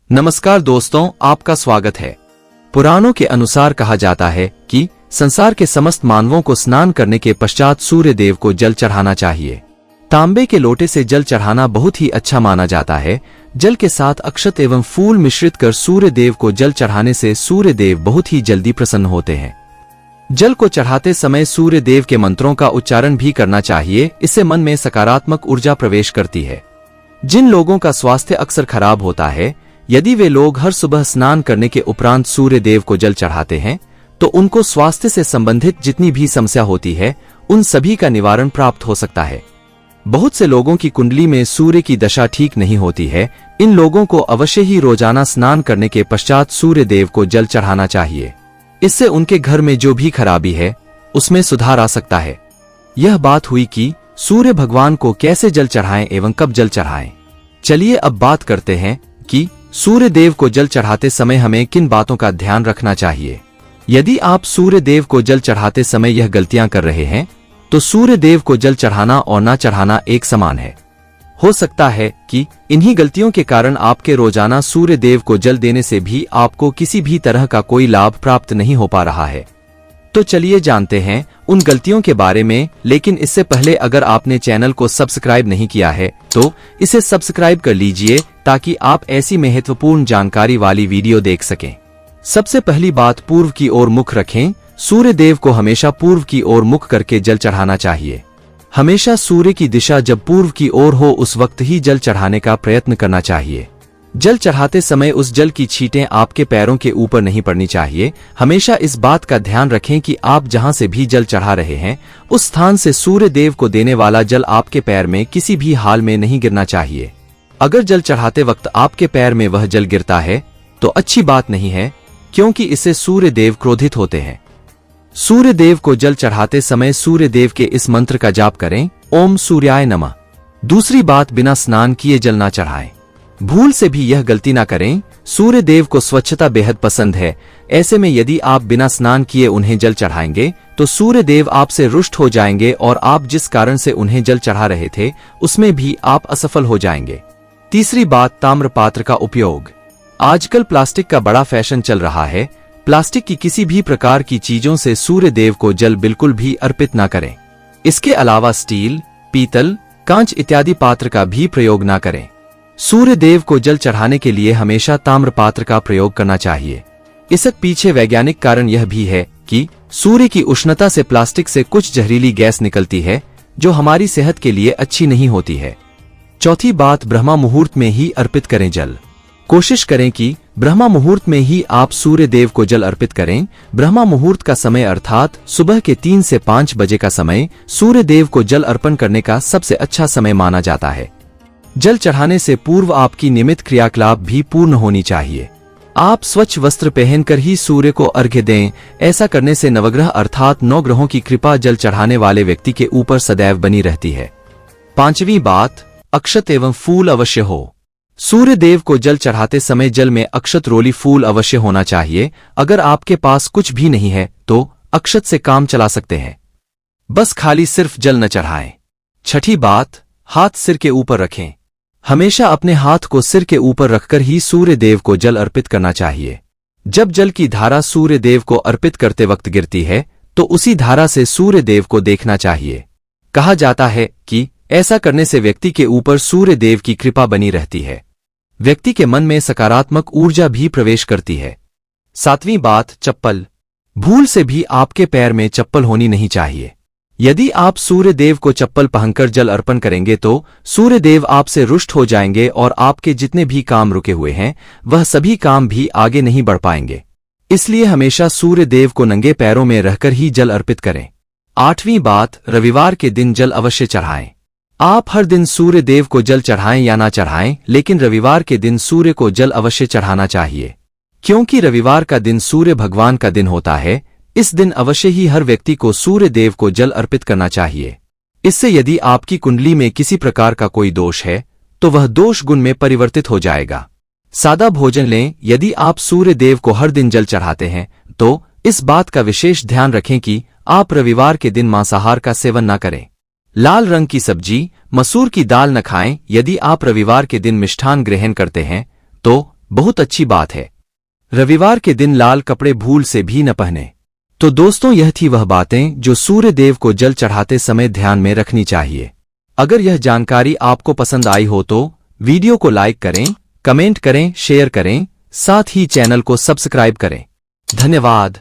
नमस्कार दोस्तों, आपका स्वागत है। पुराणों के अनुसार कहा जाता है कि संसार के समस्त मानवों को स्नान करने के पश्चात सूर्य देव को जल चढ़ाना चाहिए। तांबे के लोटे से जल चढ़ाना बहुत ही अच्छा माना जाता है। जल के साथ अक्षत एवं फूल मिश्रित कर सूर्य देव को जल चढ़ाने से सूर्य देव बहुत ही जल्दी प्रसन्न होते हैं। जल को चढ़ाते समय सूर्य देव के मंत्रों का उच्चारण भी करना चाहिए। इससे मन में सकारात्मक ऊर्जा प्रवेश करती है। जिन लोगों का स्वास्थ्य अक्सर खराब होता है, यदि वे लोग हर सुबह स्नान करने के उपरांत सूर्य देव को जल चढ़ाते हैं तो उनको स्वास्थ्य से संबंधित जितनी भी समस्या होती है उन सभी का निवारण प्राप्त हो सकता है। बहुत से लोगों की कुंडली में सूर्य की दशा ठीक नहीं होती है। इन लोगों को अवश्य ही रोजाना स्नान करने के पश्चात सूर्य देव को जल चढ़ाना चाहिए। इससे उनके घर में जो भी खराबी है उसमें सुधार आ सकता है। यह बात हुई कि सूर्य भगवान को कैसे जल चढ़ाएं एवं कब जल चढ़ाएं। चलिए अब बात करते हैं कि सूर्य देव को जल चढ़ाते समय हमें किन बातों का ध्यान रखना चाहिए। यदि आप सूर्य देव को जल चढ़ाते समय यह गलतियां कर रहे हैं तो सूर्य देव को जल चढ़ाना और ना चढ़ाना एक समान है। हो सकता है कि इन्हीं गलतियों के कारण आपके रोजाना सूर्य देव को जल देने से भी आपको किसी भी तरह का कोई लाभ प्राप्त नहीं हो पा रहा है। तो चलिए जानते हैं उन गलतियों के बारे में। लेकिन इससे पहले अगर आपने चैनल को सब्सक्राइब नहीं किया है तो इसे सब्सक्राइब कर लीजिए ताकि आप ऐसी महत्वपूर्ण जानकारी वाली वीडियो देख सकें। सबसे पहली बात, पूर्व की ओर मुख रखें। सूर्य देव को हमेशा पूर्व की ओर मुख करके जल चढ़ाना चाहिए। हमेशा सूर्य की दिशा जब पूर्व की ओर हो उस वक्त ही जल चढ़ाने का प्रयत्न करना चाहिए। जल चढ़ाते समय उस जल की छींटें आपके पैरों के ऊपर नहीं पड़नी चाहिए। हमेशा इस बात का ध्यान रखें कि आप जहां से भी जल चढ़ा रहे हैं उस स्थान से सूर्य देव को देने वाला जल आपके पैर में किसी भी हाल में नहीं गिरना चाहिए। अगर जल चढ़ाते वक्त आपके पैर में वह जल गिरता है तो अच्छी बात नहीं है, क्योंकि इससे सूर्य देव क्रोधित होते हैं। सूर्य देव को जल चढ़ाते समय सूर्य देव के इस मंत्र का जाप करें, ओम सूर्याय नमः। दूसरी बात, बिना स्नान किए जल ना चढ़ाएं। भूल से भी यह गलती ना करें। सूर्य देव को स्वच्छता बेहद पसंद है। ऐसे में यदि आप बिना स्नान किए उन्हें जल चढ़ाएंगे तो सूर्य देव आपसे रुष्ट हो जाएंगे और आप जिस कारण से उन्हें जल चढ़ा रहे थे उसमें भी आप असफल हो जाएंगे। तीसरी बात, ताम्र पात्र का उपयोग। आजकल प्लास्टिक का बड़ा फैशन चल रहा है। प्लास्टिक की किसी भी प्रकार की चीजों से सूर्य देव को जल बिल्कुल भी अर्पित ना करें। इसके अलावा स्टील, पीतल, कांच इत्यादि पात्र का भी प्रयोग ना करें। सूर्य देव को जल चढ़ाने के लिए हमेशा ताम्र पात्र का प्रयोग करना चाहिए। इसके पीछे वैज्ञानिक कारण यह भी है कि सूर्य की उष्णता से प्लास्टिक से कुछ जहरीली गैस निकलती है जो हमारी सेहत के लिए अच्छी नहीं होती है। चौथी बात, ब्रह्मा मुहूर्त में ही अर्पित करें जल। कोशिश करें कि ब्रह्मा मुहूर्त में ही आप सूर्य देव को जल अर्पित करें। ब्रह्मा मुहूर्त का समय अर्थात सुबह के 3 से 5 बजे का समय सूर्य देव को जल अर्पण करने का सबसे अच्छा समय माना जाता है। जल चढ़ाने से पूर्व आपकी नियमित क्रियाकलाप भी पूर्ण होनी चाहिए। आप स्वच्छ वस्त्र पहनकर ही सूर्य को अर्घ्य दें। ऐसा करने से नवग्रह अर्थात 9 ग्रहों की कृपा जल चढ़ाने वाले व्यक्ति के ऊपर सदैव बनी रहती है। पांचवी बात, अक्षत एवं फूल अवश्य हो। सूर्य देव को जल चढ़ाते समय जल में अक्षत रोली फूल अवश्य होना चाहिए। अगर आपके पास कुछ भी नहीं है तो अक्षत से काम चला सकते हैं। बस खाली सिर्फ जल न चढ़ाएं। छठी बात, हाथ सिर के ऊपर रखें। हमेशा अपने हाथ को सिर के ऊपर रखकर ही सूर्य देव को जल अर्पित करना चाहिए। जब जल की धारा सूर्य देव को अर्पित करते वक्त गिरती है तो उसी धारा से सूर्य देव को देखना चाहिए। कहा जाता है कि ऐसा करने से व्यक्ति के ऊपर सूर्य देव की कृपा बनी रहती है। व्यक्ति के मन में सकारात्मक ऊर्जा भी प्रवेश करती है। सातवीं बात, चप्पल। भूल से भी आपके पैर में चप्पल होनी नहीं चाहिए। यदि आप सूर्य देव को चप्पल पहनकर जल अर्पण करेंगे तो सूर्य देव आपसे रुष्ट हो जाएंगे और आपके जितने भी काम रुके हुए हैं वह सभी काम भी आगे नहीं बढ़ पाएंगे। इसलिए हमेशा सूर्य देव को नंगे पैरों में रहकर ही जल अर्पित करें। आठवीं बात, रविवार के दिन जल अवश्य चढ़ाएं। आप हर दिन सूर्य देव को जल चढ़ाएं या ना चढ़ाएं, लेकिन रविवार के दिन सूर्य को जल अवश्य चढ़ाना चाहिए, क्योंकि रविवार का दिन सूर्य भगवान का दिन होता है। इस दिन अवश्य ही हर व्यक्ति को सूर्य देव को जल अर्पित करना चाहिए। इससे यदि आपकी कुंडली में किसी प्रकार का कोई दोष है तो वह दोष गुण में परिवर्तित हो जाएगा। सादा भोजन लें। यदि आप सूर्य देव को हर दिन जल चढ़ाते हैं तो इस बात का विशेष ध्यान रखें कि आप रविवार के दिन मांसाहार का सेवन न करें। लाल रंग की सब्जी, मसूर की दाल न खाएं। यदि आप रविवार के दिन मिष्ठान ग्रहण करते हैं तो बहुत अच्छी बात है। रविवार के दिन लाल कपड़े भूल से भी न पहने। तो दोस्तों, यह थी वह बातें जो सूर्य देव को जल चढ़ाते समय ध्यान में रखनी चाहिए। अगर यह जानकारी आपको पसंद आई हो तो वीडियो को लाइक करें, कमेंट करें, शेयर करें, साथ ही चैनल को सब्सक्राइब करें। धन्यवाद।